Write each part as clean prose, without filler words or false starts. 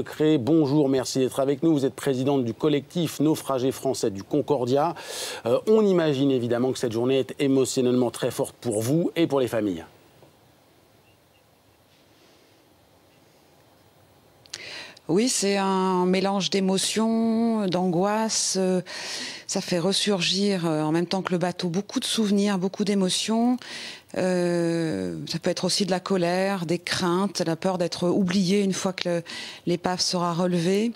Decré, bonjour, merci d'être avec nous. Vous êtes présidente du collectif Naufragés français du Concordia. On imagine évidemment que cette journée est émotionnellement très forte pour vous et pour les familles. Oui, c'est un mélange d'émotions, d'angoisse. Ça fait ressurgir en même temps que le bateau beaucoup de souvenirs, beaucoup d'émotions. Ça peut être aussi de la colère, des craintes, la peur d'être oublié une fois que l'épave sera relevée.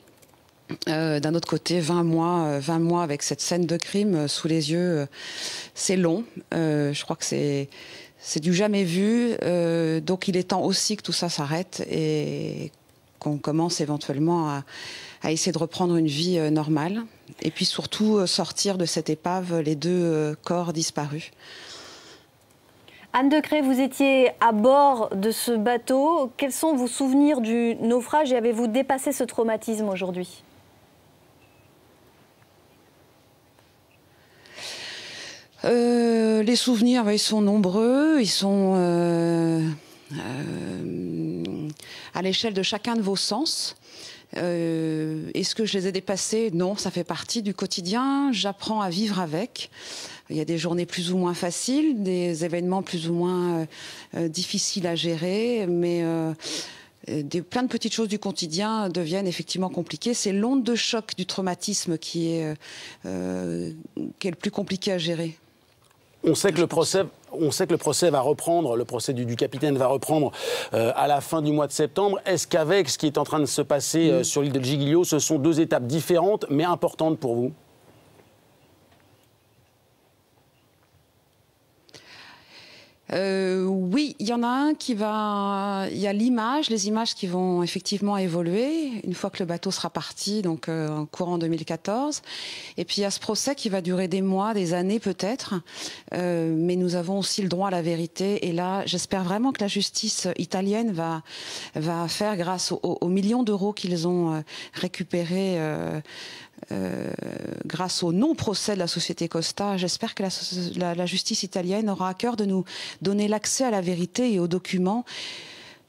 D'un autre côté, 20 mois avec cette scène de crime sous les yeux, c'est long. Je crois que c'est du jamais vu. Donc il est temps aussi que tout ça s'arrête et qu'on commence éventuellement à essayer de reprendre une vie normale. Et puis surtout sortir de cette épave les deux corps disparus. Anne Decré, vous étiez à bord de ce bateau. Quels sont vos souvenirs du naufrage et avez-vous dépassé ce traumatisme aujourd'hui ? Les souvenirs, ils sont nombreux. Ils sont à l'échelle de chacun de vos sens. Est-ce que je les ai dépassés? Non, ça fait partie du quotidien. J'apprends à vivre avec. Il y a des journées plus ou moins faciles, des événements plus ou moins difficiles à gérer, mais plein de petites choses du quotidien deviennent effectivement compliquées. C'est l'onde de choc du traumatisme qui est le plus compliqué à gérer. On sait que le procès va reprendre, le procès du capitaine va reprendre à la fin du mois de septembre. Est-ce qu'avec ce qui est en train de se passer sur l'île de Giglio, ce sont deux étapes différentes mais importantes pour vous ? Oui, il y en a un qui va... Il y a les images qui vont effectivement évoluer une fois que le bateau sera parti, donc en courant 2014. Et puis il y a ce procès qui va durer des mois, des années peut-être. Mais nous avons aussi le droit à la vérité. Et là, j'espère vraiment que la justice italienne va faire, grâce aux millions d'euros qu'ils ont récupérés grâce au non-procès de la société Costa, j'espère que la justice italienne aura à cœur de nous donner l'accès à la vérité et aux documents.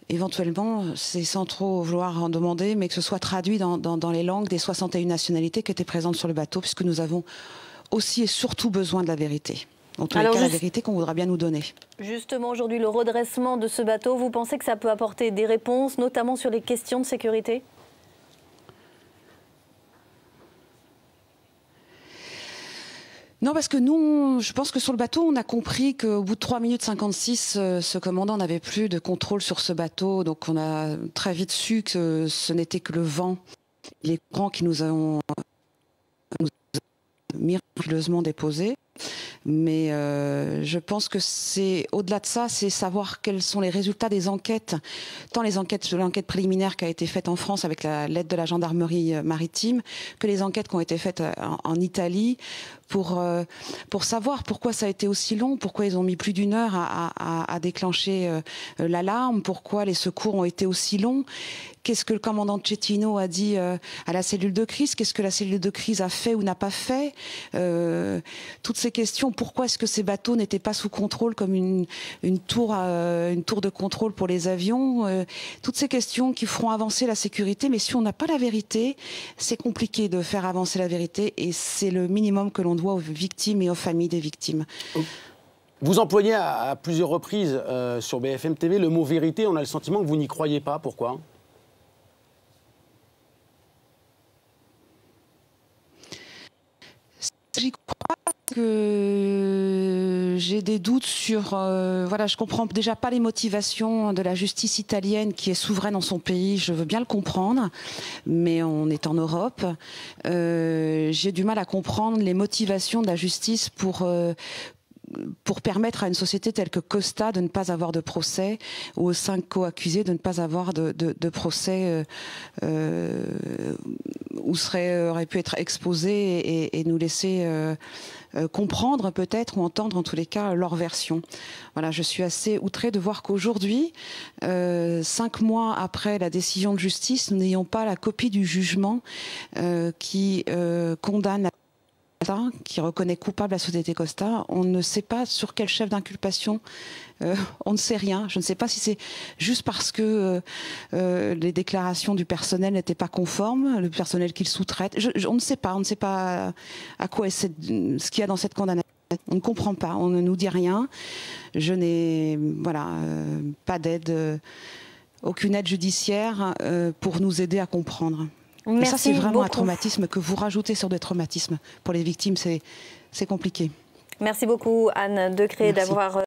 Éventuellement, c'est sans trop vouloir en demander, mais que ce soit traduit dans les langues des 61 nationalités qui étaient présentes sur le bateau, puisque nous avons aussi et surtout besoin de la vérité. En tous les cas, la vérité qu'on voudra bien nous donner. Justement, aujourd'hui, le redressement de ce bateau, vous pensez que ça peut apporter des réponses, notamment sur les questions de sécurité ? Non, parce que nous, je pense que sur le bateau, on a compris qu'au bout de 3 minutes 56, ce commandant n'avait plus de contrôle sur ce bateau. Donc on a très vite su que ce n'était que le vent, les courants qui nous ont miraculeusement déposés. Mais je pense que c'est au-delà de ça, c'est savoir quels sont les résultats des enquêtes, tant l'enquête préliminaire qui a été faite en France avec l'aide de la gendarmerie maritime, que les enquêtes qui ont été faites en Italie pour savoir pourquoi ça a été aussi long, pourquoi ils ont mis plus d'1 heure à déclencher l'alarme, pourquoi les secours ont été aussi longs. Qu'est-ce que le commandant Cecchino a dit à la cellule de crise? Qu'est-ce que la cellule de crise a fait ou n'a pas fait? Toutes ces questions. Pourquoi est-ce que ces bateaux n'étaient pas sous contrôle comme une tour de contrôle pour les avions? Toutes ces questions qui feront avancer la sécurité. Mais si on n'a pas la vérité, c'est compliqué de faire avancer la vérité. Et c'est le minimum que l'on doit aux victimes et aux familles des victimes. Vous employez à plusieurs reprises sur BFM TV le mot vérité. On a le sentiment que vous n'y croyez pas. Pourquoi ? J'y crois que j'ai des doutes sur... voilà, je comprends déjà pas les motivations de la justice italienne qui est souveraine en son pays. Je veux bien le comprendre, mais on est en Europe. J'ai du mal à comprendre les motivations de la justice pour permettre à une société telle que Costa de ne pas avoir de procès, ou aux 5 co-accusés de ne pas avoir de procès où aurait pu être exposé et nous laisser comprendre peut-être, ou entendre en tous les cas leur version. Voilà, je suis assez outrée de voir qu'aujourd'hui, 5 mois après la décision de justice, nous n'ayons pas la copie du jugement qui condamne la qui reconnaît coupable la société Costa. On ne sait pas sur quel chef d'inculpation, on ne sait rien. Je ne sais pas si c'est juste parce que les déclarations du personnel n'étaient pas conformes, le personnel qu'il sous-traite. On ne sait pas, à quoi est ce qu'il y a dans cette condamnation. On ne comprend pas, on ne nous dit rien. Je n'ai pas d'aide, aucune aide judiciaire pour nous aider à comprendre. Merci et ça, c'est vraiment beaucoup. un traumatisme que vous rajoutez sur des traumatismes. Pour les victimes, c'est compliqué. Merci beaucoup, Anne Decré, d'avoir